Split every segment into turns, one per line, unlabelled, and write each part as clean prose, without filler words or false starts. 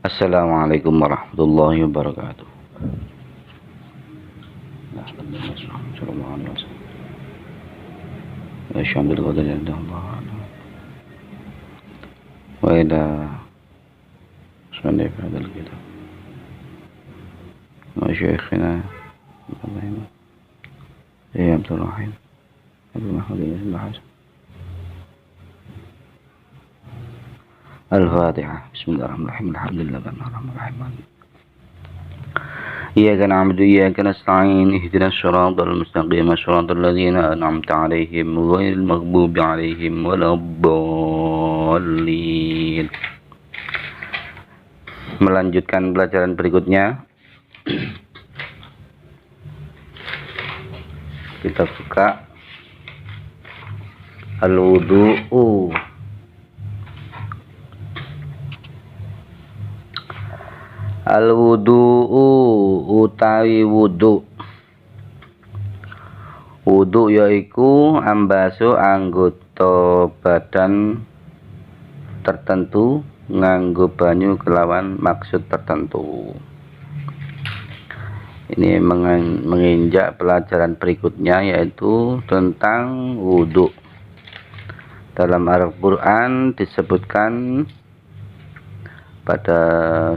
Assalamualaikum warahmatullahi wabarakatuh. Wa ila sanif hadal kitab wa syekhina Abdul Rahim Abdul Mahmud Al-Fatihah. Bismillahirrahmanirrahim. Alhamdulillahirrahmanirrahim. Iyyaka na'budu wa iyyaka nasta'in. Ihdinas siratal mustaqim. Shiratal ladzina an'amta 'alaihim ghairil maghdubi 'alaihim waladdallin. Melanjutkan pelajaran berikutnya. Kita buka al-wudu'u. Al-wudu'u utawi wudu. Wudu yaiku ambasu anggota badan tertentu nganggo banyu kelawan maksud tertentu. Ini menginjak pelajaran berikutnya, yaitu tentang wudu. Dalam Al-Quran disebutkan pada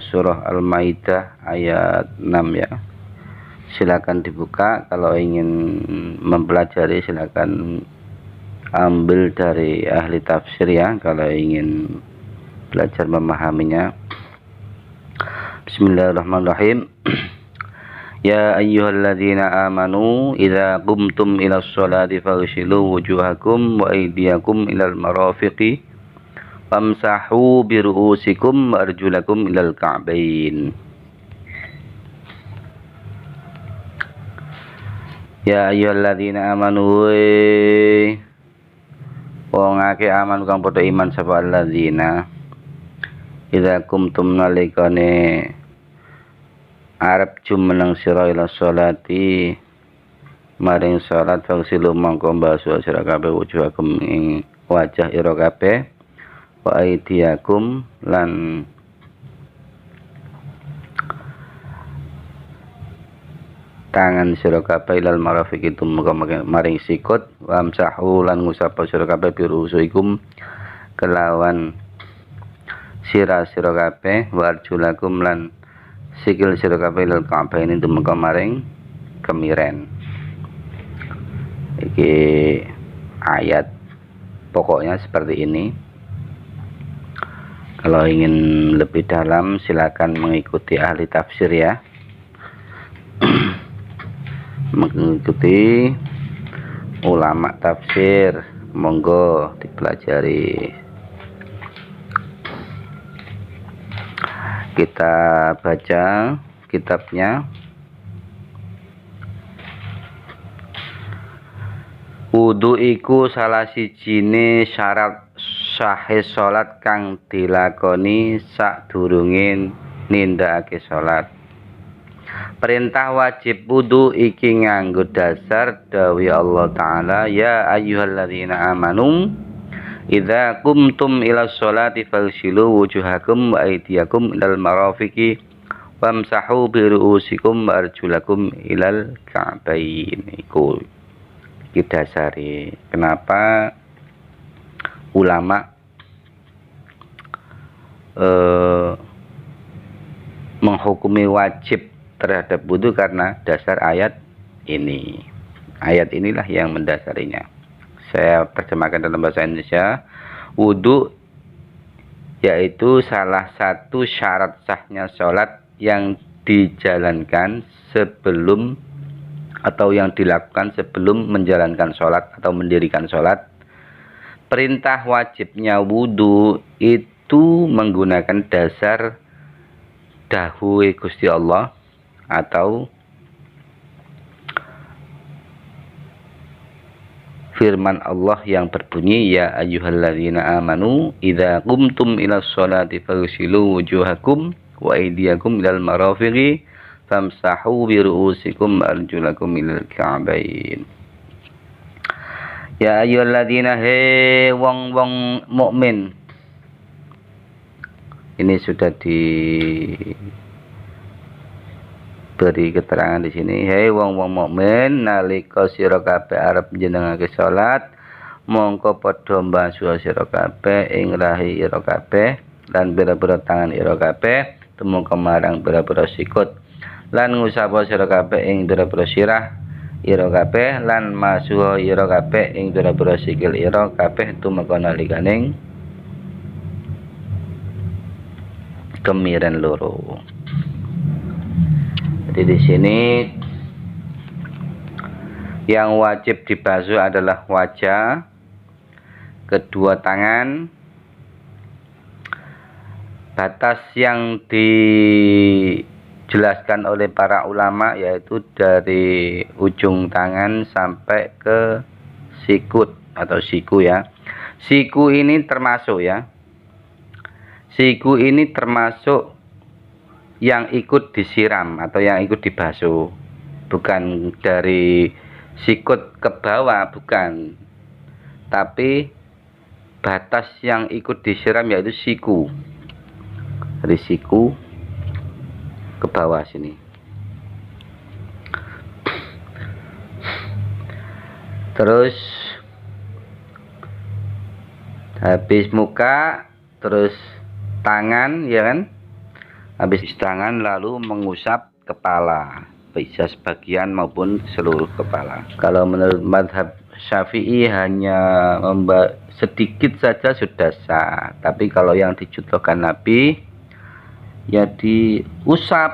surah Al-Maidah ayat 6 ya. Silakan dibuka, kalau ingin mempelajari silakan ambil dari ahli tafsir ya, kalau ingin belajar memahaminya. Bismillahirrahmanirrahim. Ya ayyuhalladzina amanu idza qumtum ilas sholati faghsilu wujuhakum wa aydiyakum ilal marafiqi famsahu biru'usikum wa arjulakum ilal ka'bain. Ya ayyuhalladzina amanu wong akeh aman kang padha iman sapa alladzina idza qumtum nalikane arep jumeneng sira ila sholati maring salat fagsilu mangko mbasuh sira kabeh wujuhakum ing wajah ira kabeh wa aidiyakum lan tangan sira kabeh ilal marafiq itu maring sikut wa amsahu lan ngusapa sira kabeh birusuikum kelawan sira-sira kabeh wa arjulakum lan sikil sira kabeh ilal ka'bain itu maring kemiren. Iki ayat pokoknya seperti ini. Kalau ingin lebih dalam silakan mengikuti ahli tafsir ya. Mengikuti ulama tafsir, monggo dipelajari. Kita baca kitabnya. Wudu iku salah sijine syarat sahih salat kang dilakoni sadurunge nindakake salat. Perintah wajib wudu iki nganggo dasar dawuh Allah Ta'ala, ya ayyuhalladzina amanu idza qumtum ilas sholati faghsilu wujuhakum wa aydiyakum ilal marafiqi wamsahu biru'usikum wa arjulakum ilal ka'bain. Iku dasari kenapa ulama menghukumi wajib terhadap wudu karena dasar ayat ini. Ayat inilah yang mendasarinya. Saya terjemahkan dalam bahasa Indonesia. Wudu yaitu salah satu syarat sahnya sholat yang dijalankan sebelum atau yang dilakukan sebelum menjalankan sholat atau mendirikan sholat. Perintah wajibnya wudu itu menggunakan dasar dahwe Gusti Allah atau firman Allah yang berbunyi, ya ayyuhalladzina amanu idza qumtum ilas sholati faghsilu wujuhakum wa aydiyakum ilal marafiqi famsahu biru'usikum arjulakum ilal ka'bain. Ya ayyuhalladzina he wong-wong mukmin Ini sudah diberi keterangan di sini. Hei wong-wong mukmin, nalika sira kabeh arep njenengake salat, mongko padha mbasuh sira kabeh ing rahi ira kabeh lan pira-pira tangan ira kabeh tumeka marang pira-pira sikut, lan ngusapa sira kabeh ing pira-pira sirah ira kabeh lan masuh ira kabeh ing pira-pira sikil ira kabeh tumeka nalikaning kemiren loro. Jadi di sini yang wajib dibasuh adalah wajah, kedua tangan. Batas yang dijelaskan oleh para ulama yaitu dari ujung tangan sampai ke sikut atau siku ya. Siku ini termasuk ya. Siku ini termasuk yang ikut disiram atau yang ikut dibasuh. Bukan dari sikut ke bawah, bukan. Tapi batas yang ikut disiram yaitu siku. Dari siku ke bawah sini. Terus habis muka, terus tangan, ya kan? Habis tangan lalu mengusap kepala, bisa sebagian maupun seluruh kepala. Kalau menurut mazhab Syafi'i hanya sedikit saja sudah sah. Tapi kalau yang dicontohkan Nabi ya diusap,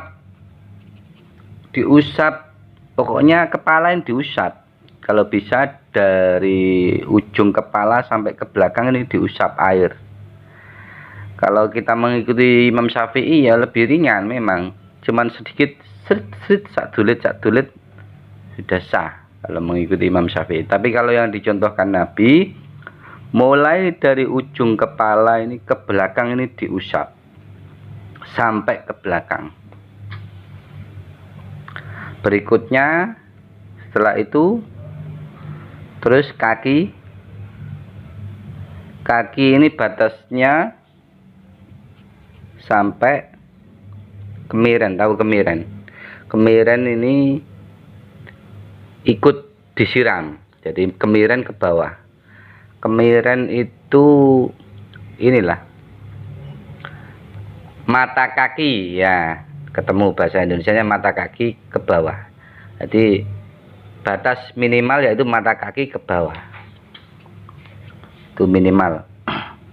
pokoknya kepala yang diusap. Kalau bisa dari ujung kepala sampai ke belakang ini diusap air. Kalau kita mengikuti Imam Syafi'i ya lebih ringan memang, cuman sedikit sadulit sudah sah kalau mengikuti Imam Syafi'i. Tapi kalau yang dicontohkan Nabi, mulai dari ujung kepala ini ke belakang ini diusap sampai ke belakang. Berikutnya setelah itu terus kaki ini batasnya sampai kemiren. Tahu kemiren? Kemiren ini ikut disiram, jadi kemiren ke bawah. Kemiren itu inilah mata kaki ya, ketemu bahasa Indonesianya mata kaki ke bawah. Jadi batas minimal yaitu mata kaki ke bawah, itu minimal.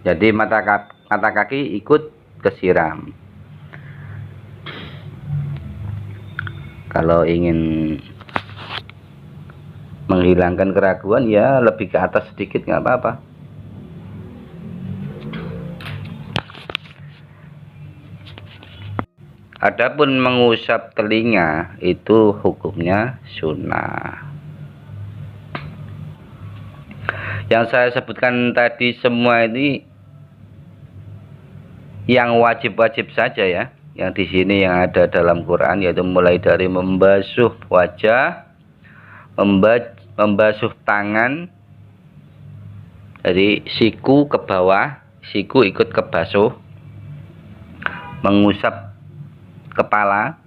Jadi mata kaki ikut kesiram. Kalau ingin menghilangkan keraguan ya lebih ke atas sedikit nggak apa-apa. Adapun mengusap telinga itu hukumnya sunnah. Yang saya sebutkan tadi semua ini yang wajib-wajib saja ya. Yang di sini yang ada dalam Quran, yaitu mulai dari membasuh wajah, membasuh tangan, dari siku ke bawah, siku ikut kebasuh, mengusap kepala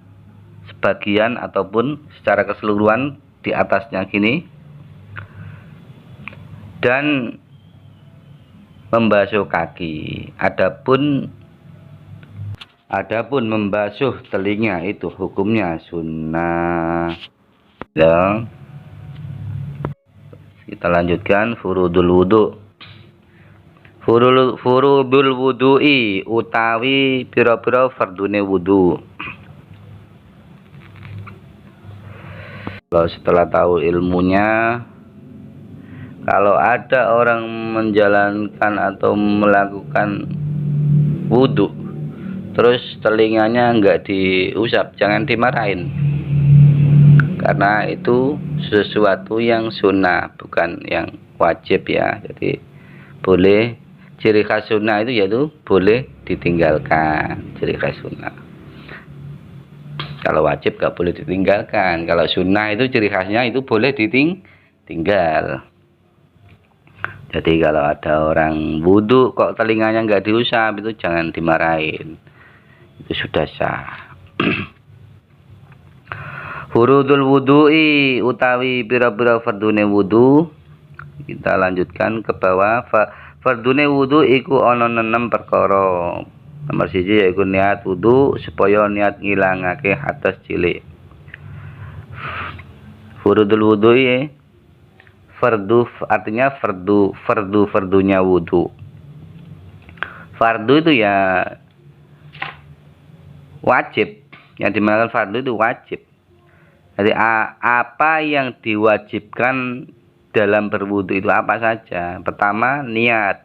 sebagian ataupun secara keseluruhan di atasnya gini, dan membasuh kaki. Adapun membasuh telinga itu hukumnya sunnah. Dan kita lanjutkan furudul wudu. Furudul wudu'i utawi pira-pira fardune wudu. Kalau setelah tahu ilmunya, kalau ada orang menjalankan atau melakukan wudu terus telinganya enggak diusap, jangan dimarahin, karena itu sesuatu yang sunnah bukan yang wajib ya. Jadi boleh, ciri khas sunnah itu yaitu boleh ditinggalkan, ciri khas sunnah. Kalau wajib enggak boleh ditinggalkan, kalau sunnah itu ciri khasnya itu boleh ditinggal. Jadi kalau ada orang wudhu kok telinganya nggak diusap, itu jangan dimarahin, itu sudah sah. Furudul wudhu'i utawi pira-pira fardune wudhu. Kita lanjutkan ke bawah. Fardune wudhu iku ana 6 perkara. Nomor 1 yaiku niat wudhu supaya niat ngilangake hadas cilik. Furudul wudhu'i fardu artinya fardunya wudhu. Fardu itu ya wajib, yang dimaksud fardu itu wajib. Jadi apa yang diwajibkan dalam berwudu itu apa saja? Pertama, niat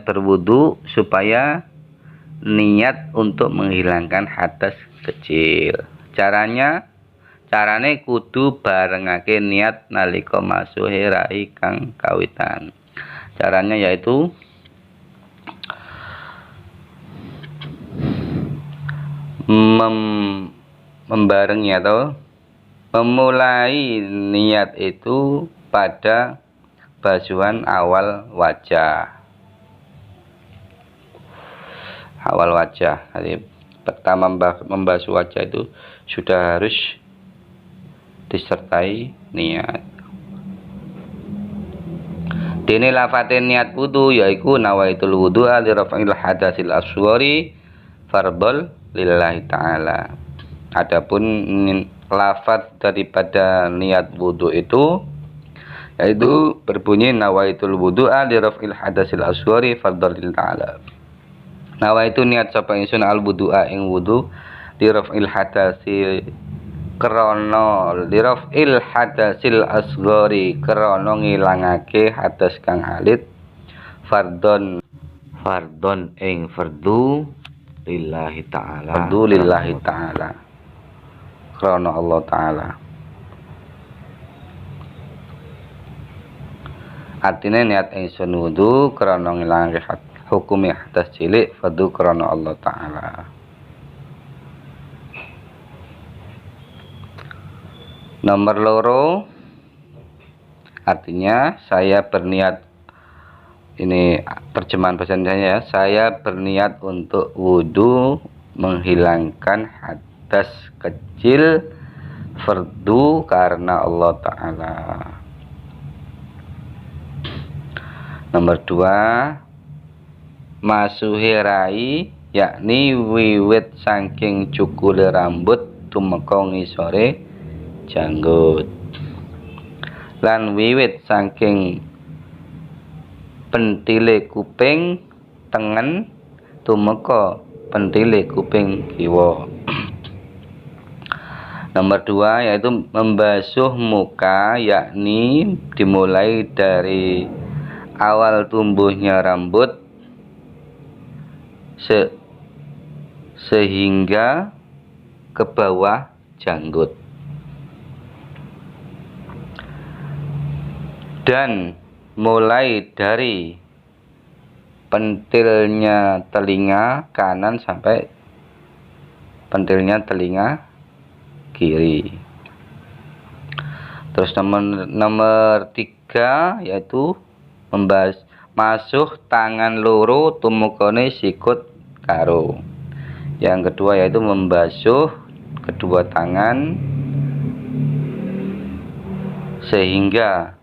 berwudu supaya niat untuk menghilangkan hadas kecil. Carane kudu barengake niat nalika masuhe rai kang kawitan. Caranya yaitu membarengi atau memulai niat itu pada basuhan awal wajah. Jadi pertama membasuh wajah itu sudah harus disertai niat. Dene lafatin niat wudu yaiku nawaitul wudu'a li raf'il hadatsil asghari fardhol lillahi ta'ala. Adapun lafaz daripada niat wudu itu yaitu berbunyi nawaitul wudu'a li raf'il hadatsil asghari fardhol lillahi ta'ala. Nawaitu niat sapa ingsun al wudu'a ing wudu li raf'il hadasi krana lirafil hadasil asghari krana ngilangake hadas kang alit fardhon ing fardu lillahi ta'ala krana Allah taala. Artinya niat ingsun wudu krana ngilangake hukumi hadas cilik fardu krana Allah taala. Nomor 2 artinya saya berniat, ini terjemahan bahasa Indonesia ya, saya berniat untuk wudu menghilangkan hadas kecil fardu karena Allah Ta'ala. Nomor 2 masuhi rai yakni wiwit saking cukule rambut tumeka ngisore janggut lan wiwit saking pentile kuping tengen tumeka pentile kuping kiwa. Nomor 2 yaitu membasuh muka, yakni dimulai dari awal tumbuhnya rambut sehingga ke bawah janggut. Dan mulai dari pentilnya telinga kanan sampai pentilnya telinga kiri. Terus nomor 3 yaitu masuh tangan loro tumukane sikut karo. Yang kedua yaitu membasuh kedua tangan sehingga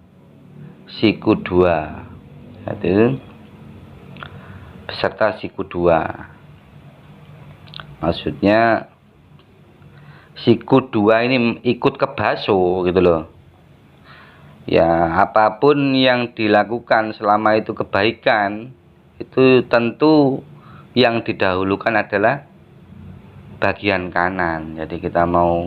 siku 2, yaitu beserta siku 2. Maksudnya siku 2 ini ikut kebasuh gitu loh. Ya, apapun yang dilakukan selama itu kebaikan, itu tentu yang didahulukan adalah bagian kanan. Jadi kita mau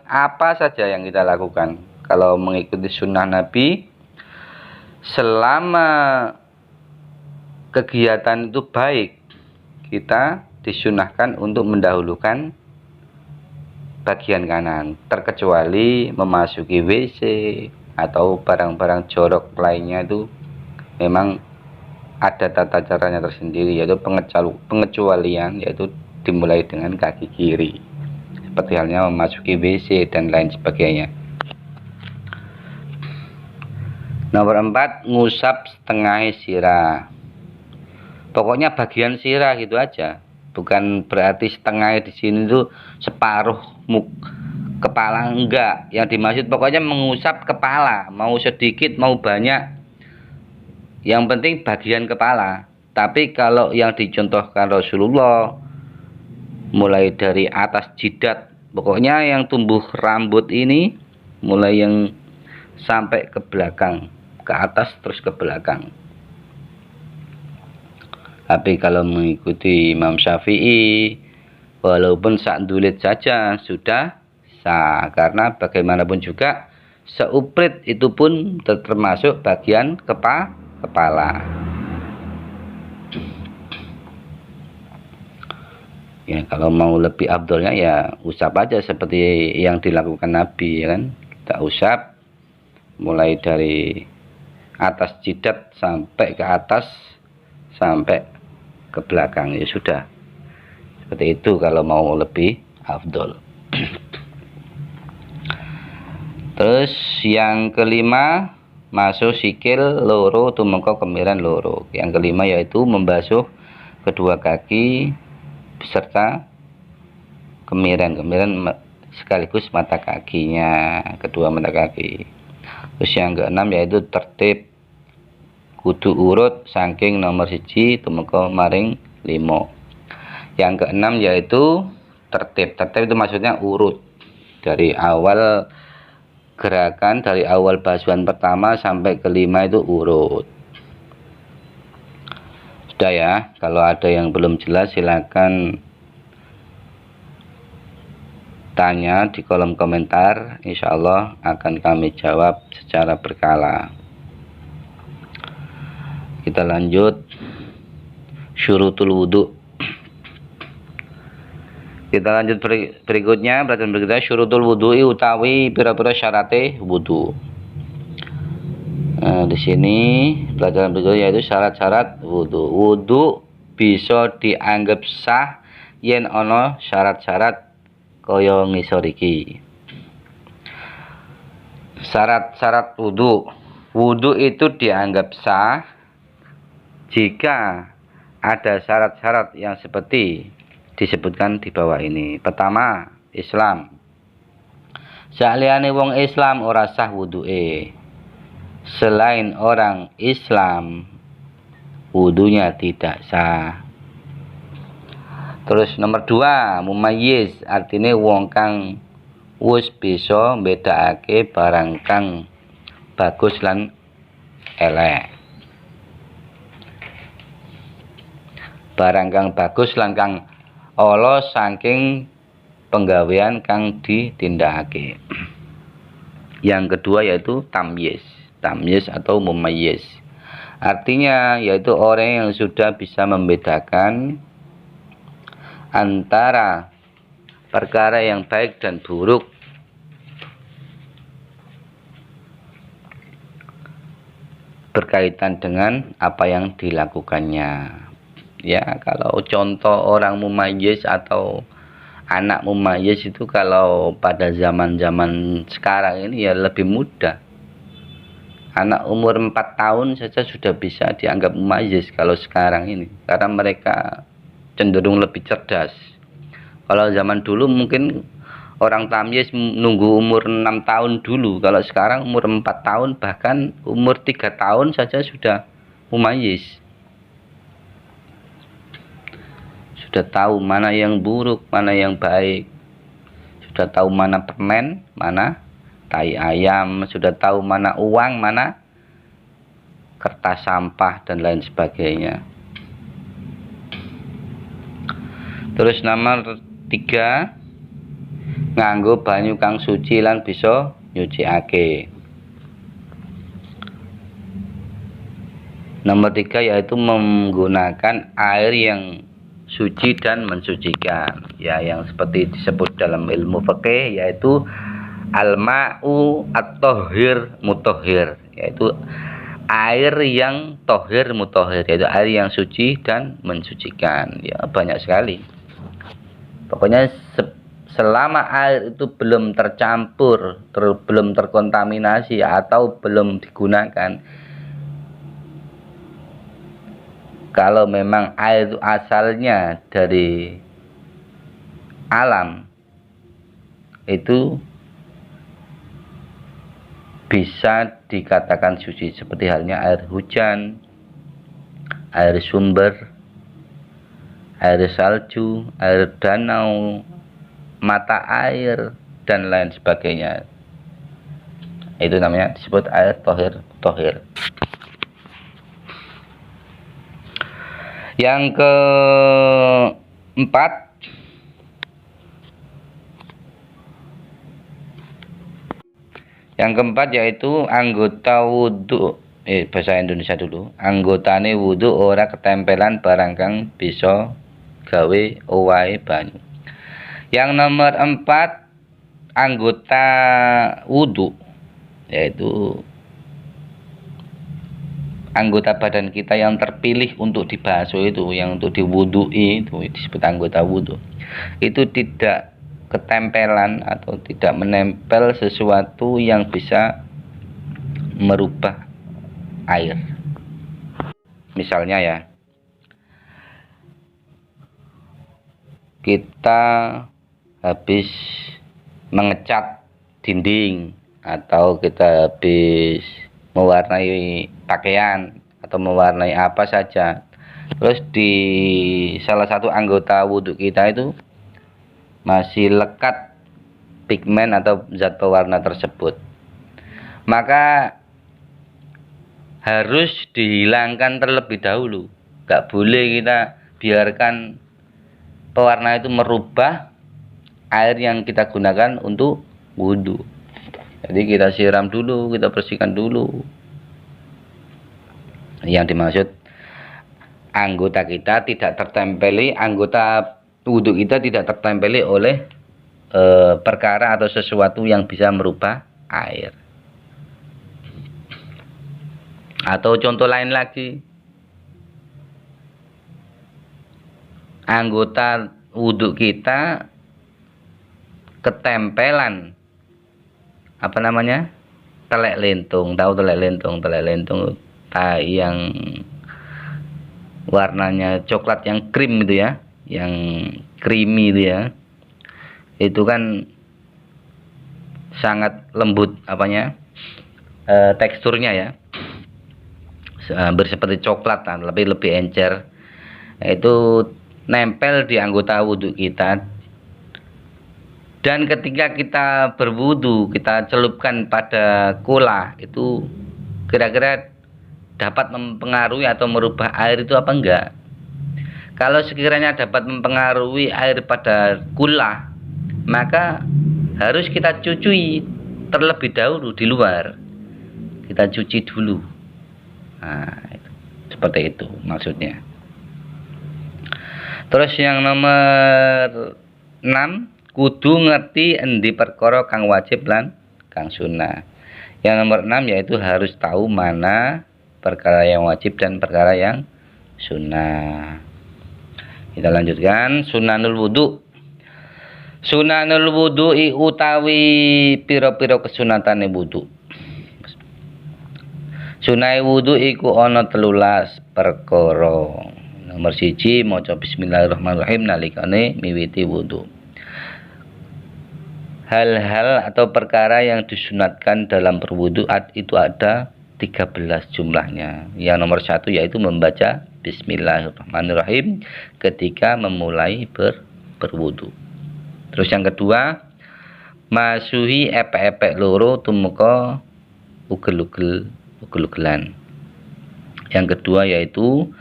apa saja yang kita lakukan, kalau mengikuti sunnah Nabi, selama kegiatan itu baik, kita disunahkan untuk mendahulukan bagian kanan, terkecuali memasuki WC atau barang-barang jorok lainnya, itu memang ada tata caranya tersendiri, yaitu pengecualian, yaitu dimulai dengan kaki kiri, seperti halnya memasuki WC dan lain sebagainya. Nomor 4, ngusap setengah sirah. Pokoknya bagian sirah gitu aja. Bukan berarti setengah di sini tuh separuh kepala, enggak. Yang dimaksud pokoknya mengusap kepala, mau sedikit mau banyak. Yang penting bagian kepala. Tapi kalau yang dicontohkan Rasulullah, mulai dari atas jidat, pokoknya yang tumbuh rambut ini, mulai yang sampai ke belakang, ke atas terus ke belakang. Tapi kalau mengikuti Imam Syafi'i, walaupun sak dulit saja sudah sah, karena bagaimanapun juga seuprit itu pun termasuk bagian kepala. Ya, kalau mau lebih afdolnya ya usap aja seperti yang dilakukan Nabi, ya kan? Kita usap mulai dari atas jidat sampai ke atas sampai ke belakang, ya sudah. Seperti itu kalau mau lebih afdol. Terus yang kelima, masuk sikil loro tumengko kemiran loro. Yang kelima yaitu membasuh kedua kaki beserta kemiran sekaligus mata kakinya, kedua mata kaki. Terus yang keenam yaitu tertib kudu urut saking nomor 1 tumeka maring 5. Yang keenam yaitu tertib itu maksudnya urut dari awal gerakan, dari awal basuhan pertama sampai kelima itu urut. Sudah ya, kalau ada yang belum jelas silakan tanya di kolom komentar, insya Allah akan kami jawab secara berkala. Kita lanjut syurutul wudu. Kita lanjut berikutnya, pelajaran berikutnya syurutul wudu'i utawi pira-pira syarate wudu. Nah, di sini pelajaran berikutnya yaitu syarat-syarat wudu. Wudu bisa dianggap sah yen ana syarat-syarat kaya ngisor iki. Syarat-syarat wudu. Wudu itu dianggap sah jika ada syarat-syarat yang seperti disebutkan di bawah ini. Pertama, Islam. Saliyane wong Islam ora sah wudu'e. Selain orang Islam, wudunya tidak sah. Terus nomor 2, mumayyiz, artinya wong kang wis bisa mbedakake barang kang bagus lan elek. Barang kang bagus lan kang ala saking penggawean kang ditindakake. Yang kedua yaitu tamyiz. Tamyiz atau mumayyiz. Artinya yaitu orang yang sudah bisa membedakan antara perkara yang baik dan buruk, berkaitan dengan apa yang dilakukannya. Ya, kalau contoh orang mumayyiz atau anak mumayyiz itu kalau pada zaman-zaman sekarang ini ya lebih mudah. Anak umur 4 tahun saja sudah bisa dianggap mumayyiz kalau sekarang ini, karena mereka cenderung lebih cerdas. Kalau zaman dulu mungkin orang tamyiz nunggu umur 6 tahun dulu. Kalau sekarang umur 4 tahun, bahkan umur 3 tahun saja sudah mumayyiz. Sudah tahu mana yang buruk, mana yang baik. Sudah tahu mana permen, mana tai ayam. Sudah tahu mana uang, mana kertas sampah, dan lain sebagainya. Terus nomor 3, nganggo banyu kang suci lan bisa nyucikake. Nomor 3 yaitu menggunakan air yang suci dan mensucikan, ya, yang seperti disebut dalam ilmu fikih yaitu al-ma'u at-tahhir mutahhir, yaitu air yang tohir mutahhir, yaitu air yang suci dan mensucikan. Ya, banyak sekali. Pokoknya selama air itu belum tercampur, belum terkontaminasi atau belum digunakan, kalau memang air itu asalnya dari alam, itu bisa dikatakan suci, seperti halnya air hujan, air sumber, air salju, air danau, mata air, dan lain sebagainya. Itu namanya disebut air tohir. Yang keempat, yaitu anggota wudhu. Bahasa Indonesia dulu. Anggotane wudhu ora ketempelan barang kang bisa gawe owahe banyu. Yang nomor 4, anggota wudhu, yaitu anggota badan kita yang terpilih untuk dibasuh itu, yang untuk diwudhui, itu disebut anggota wudhu. Itu tidak ketempelan atau tidak menempel sesuatu yang bisa merubah air. Misalnya ya, kita habis mengecat dinding, atau kita habis mewarnai pakaian atau mewarnai apa saja, terus di salah satu anggota wudhu kita itu masih lekat pigmen atau zat pewarna tersebut, maka harus dihilangkan terlebih dahulu. Gak boleh kita biarkan pewarna itu merubah air yang kita gunakan untuk wudhu. Jadi kita siram dulu, kita bersihkan dulu. Yang dimaksud anggota kita tidak tertempeli, anggota wudhu kita tidak tertempeli oleh perkara atau sesuatu yang bisa merubah air. Atau contoh lain lagi, anggota wudhu kita ketempelan telek lentung. Tahu telek lentung? Telek lentung tai yang warnanya coklat yang krim itu ya, yang creamy itu ya. Itu kan sangat lembut teksturnya ya, seperti coklat, lebih encer. Itu nempel di anggota wudhu kita, dan ketika kita berwudhu, kita celupkan pada kula, itu kira-kira dapat mempengaruhi atau merubah air itu apa enggak? Kalau sekiranya dapat mempengaruhi air pada kula, maka harus kita cuci terlebih dahulu di luar. Kita cuci dulu. Nah, seperti itu maksudnya. Terus yang nomor 6, kudu ngerti endi perkara kang wajib lan kang sunah. Yang nomor 6 yaitu harus tahu mana perkara yang wajib dan perkara yang sunnah. Kita lanjutkan. Sunanul wudhu. Sunanul wudhu utawi piro-piro kesunatane wudhu. Sunai wudhu iku ana 13 perkara. Nomor 1, maca bismillahirrahmanirrahim nalikane miwiti wudhu. Hal-hal atau perkara yang disunatkan dalam berwudhu itu ada 13 jumlahnya. Yang nomor 1 yaitu membaca bismillahirrahmanirrahim ketika memulai berwudhu. Terus yang kedua, masuhi epek-epek loro tumeka ugel-ugelan. Yang kedua yaitu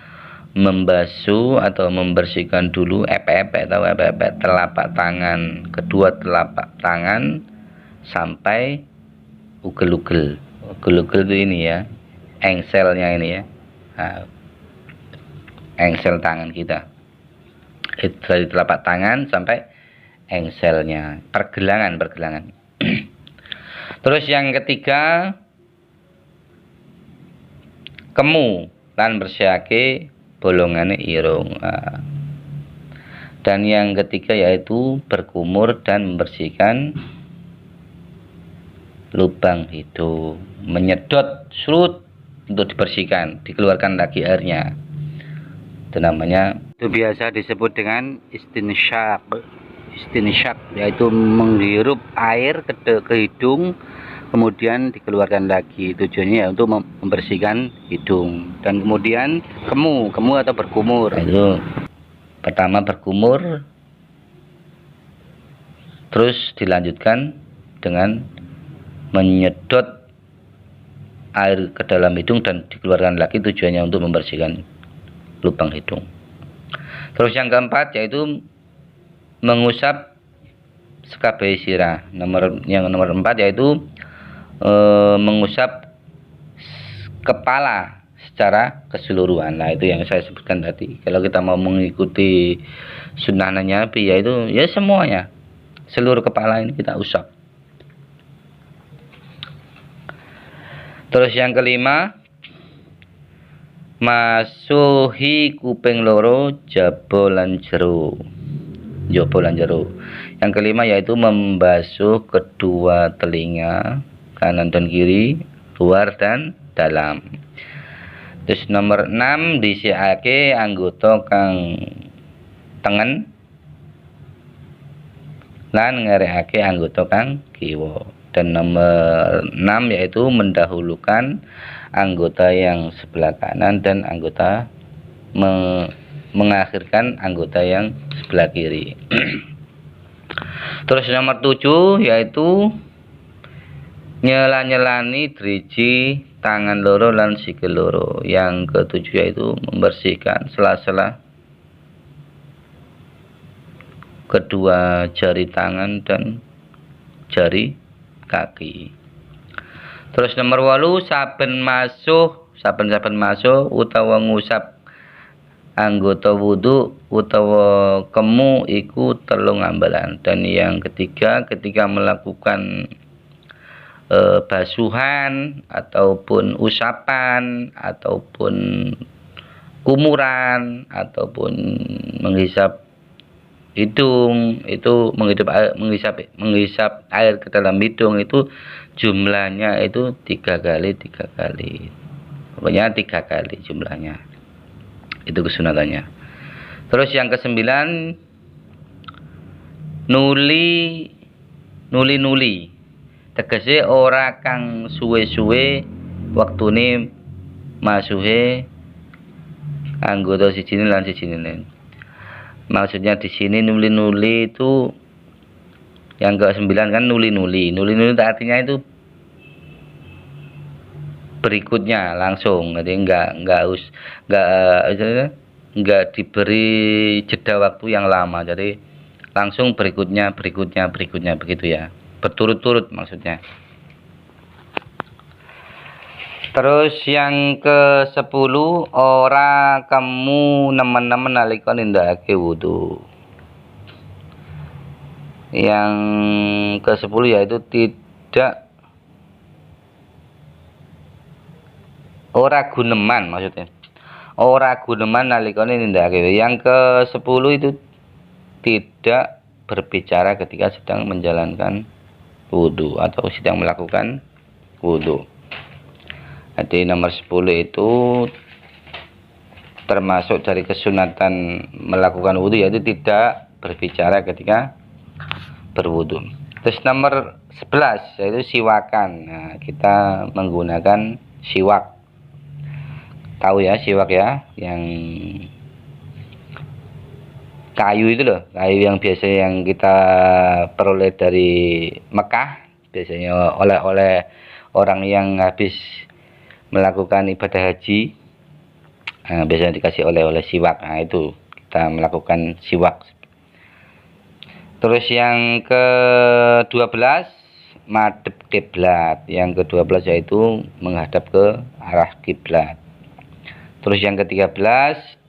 membasuh atau membersihkan dulu epek-epek atau epek-epek telapak tangan, kedua telapak tangan sampai ugel-ugel. Ugel-ugel itu ini ya, engselnya ini ya. Nah, engsel tangan kita. Itu dari telapak tangan sampai engselnya, pergelangan. Terus yang ketiga, kemu lan bersihake bolongane irung. Dan yang ketiga yaitu berkumur dan membersihkan lubang hidung, menyedot surut untuk dibersihkan, dikeluarkan lagi airnya. Itu namanya, itu biasa disebut dengan istinsyaq. Istinsyaq yaitu menghirup air ke hidung kemudian dikeluarkan lagi. Tujuannya untuk membersihkan hidung. Dan kemudian kemu atau berkumur. Itu pertama berkumur, terus dilanjutkan dengan menyedot air ke dalam hidung dan dikeluarkan lagi, tujuannya untuk membersihkan lubang hidung. Terus yang keempat yaitu mengusap sekabai sirah. Yang nomor 4 yaitu mengusap kepala secara keseluruhan. Nah, itu yang saya sebutkan tadi. Kalau kita mau mengikuti sunnah Nabi yaitu ya semuanya, seluruh kepala ini kita usap. Terus yang kelima, masuhi kuping loro jabolan jero. Yang kelima yaitu membasuh kedua telinga kanan dan kiri, luar dan dalam. Terus nomor 6 disiake anggota kang tengen lan ngerekake anggota kang kiwa. Dan nomor 6 yaitu mendahulukan anggota yang sebelah kanan dan anggota mengakhirkan anggota yang sebelah kiri. Terus nomor 7 yaitu nyelani driji tangan loro lan sikil loro. Yang ke-7 yaitu membersihkan sela-sela kedua jari tangan dan jari kaki. Terus nomor 8 saben masuk utawa ngusap anggota wudu utawa kemu iku telung ambalan. Dan yang ketiga ketika melakukan basuhan ataupun usapan ataupun kumuran ataupun menghisap hidung, itu menghisap air ke dalam hidung, itu jumlahnya itu 3 kali. Pokoknya 3 kali jumlahnya. Itu kesunatannya. Terus yang ke-9 nuli. Tegese ora kang suwe-suwe waktune masuhe anggota sijine lan sijine. Maksudnya di sini nuli itu yang ke-9 kan nuli itu artinya itu berikutnya langsung. Jadi enggak diberi jeda waktu yang lama. Jadi langsung berikutnya begitu ya. Berturut-turut maksudnya. Terus yang ke-10 ora kamu nemen-nemen nalika nindakake wudu. Yang ke-10 yaitu tidak ora guneman, maksudnya ora guneman nalika nindakake. Yang ke-10 itu tidak berbicara ketika sedang menjalankan wudu atau sedang melakukan wudu. Jadi nomor 10 itu termasuk dari kesunatan melakukan wudu yaitu tidak berbicara ketika berwudu. Terus nomor 11 yaitu siwakan. Nah, kita menggunakan siwak. Tahu ya siwak ya, yang kayu itu loh, kayu yang biasa yang kita peroleh dari Mekah, biasanya oleh orang yang habis melakukan ibadah haji. Nah, biasanya dikasih oleh siwak. Nah, itu kita melakukan siwak. Terus yang ke-12 madhep kiblat. Yang ke-12 yaitu menghadap ke arah kiblat. Terus yang ke-13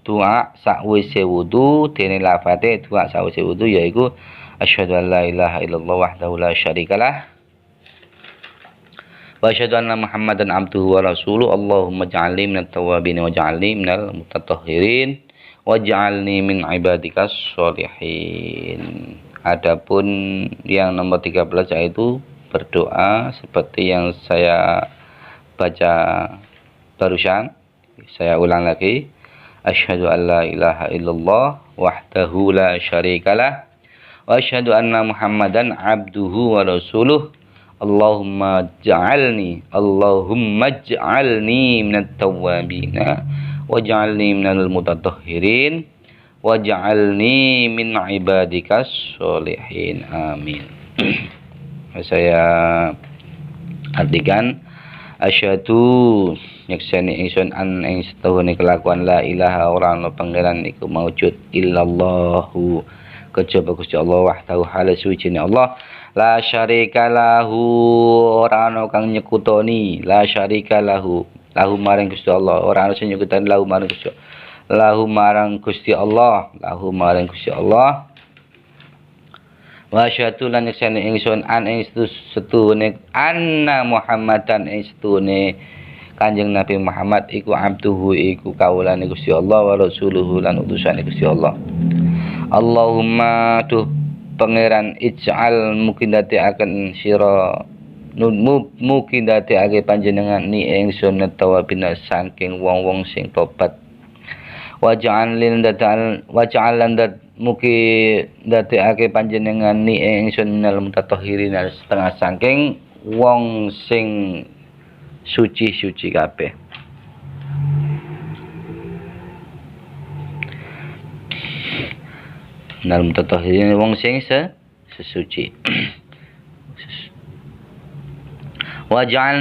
doa sakwise wudu, dene lafate doa sakwise wudu yaiku asyhadu an la ilaha illallah wahdahu la syarikalah wa asyhadu anna muhammadan abduhu wa rasuluh. Allahumma ja'alni minat tawwabin wa ja'alni minal mutatahhirin waj'alni min ibadikas sholihin. Adapun yang nomor 13 yaitu berdoa seperti yang saya baca barusan. Saya ulang lagi. Asyhadu an la ilaha illallah wahdahu la syarikalah wa asyhadu anna Muhammadan abduhu wa rasuluh. Allahumma ij'alni minat tawwabina waj'alni minal mutatahhirin waj'alni min ibadikas sholihin. Amin. Saya artikan, asyhadu nyaksani ingsun an ing setuhune kelakuan la ilaha ora ana pangeran iku maujud illallahu kejaba Gusti Allah wahdahu hale suwijine Allah la syarika lahu ora ana kang nyekutoni la syarika lahu maring Gusti Allah ora ana sing nyekutani lahu maring Gusti Allah lahu maring Gusti Allah wa asyhadu lan nyaksani ingsun an ing setuhune anna Muhammadan ing setuhune Kanjeng Nabi Muhammad iku abduhu iku kaulane Gusti Allah wa rasuluhu lan utusane Gusti Allah. Allahumma tuh pangeran ij'al mukindati akan sira mukindati ake panjenengan ni ingsun tawabina saking wong-wong sing tobat. Waj'al landat muki dati ake panjenengan ni ingsun minal mutatahhirin setengah saking wong sing suci kabeh. Minal mutatahhirin wong sing sesuci. Waj'al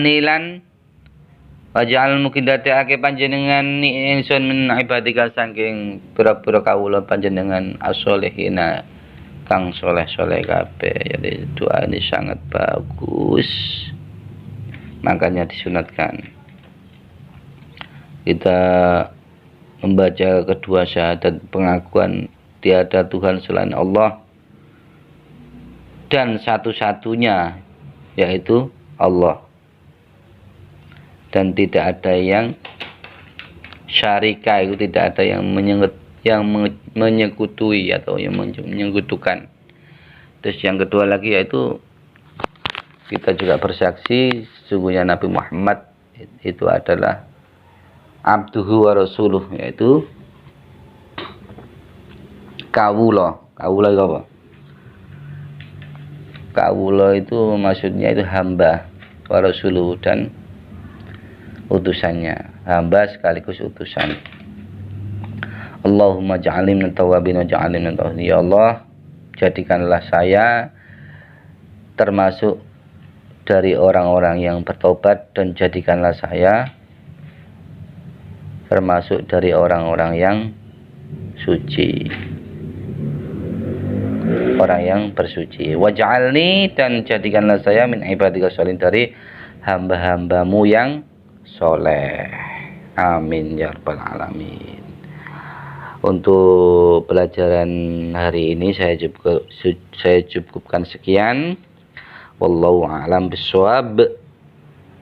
mukidati ake panjenengan ni ingsun min ibadika saking pira-pira kawula panjenengan as-sholihina kang soleh-soleh kabeh. Jadi doa ini sangat bagus, makanya disunatkan kita membaca kedua syahadat pengakuan tiada Tuhan selain Allah dan satu-satunya yaitu Allah, dan tidak ada yang syarika, itu tidak ada yang menyekutui atau yang menyekutukan. Terus yang kedua lagi yaitu kita juga bersaksi sesungguhnya Nabi Muhammad itu adalah abduhu wa rasuluh, yaitu kawula itu apa? Kawula itu maksudnya itu hamba, wa rasuluh dan utusannya, hamba sekaligus utusan. Allahumma ja'alni minat tawwabin wa ja'alni minat tawwabin. Ya Allah, jadikanlah saya termasuk dari orang-orang yang bertobat dan jadikanlah saya termasuk dari orang-orang yang suci, orang yang bersuci. Waj'alni, dan jadikanlah saya min ibadika sholihin, dari hamba-hambamu yang soleh. Amin ya rabbal alamin. Untuk pelajaran hari ini saya cukupkan sekian. Wallahu a'lam bishawab.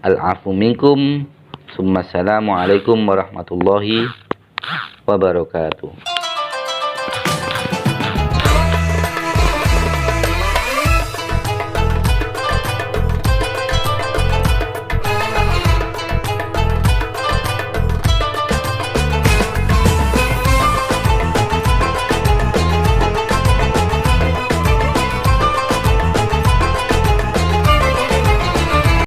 Al-afu minkum. Assalamualaikum warahmatullahi wabarakatuh.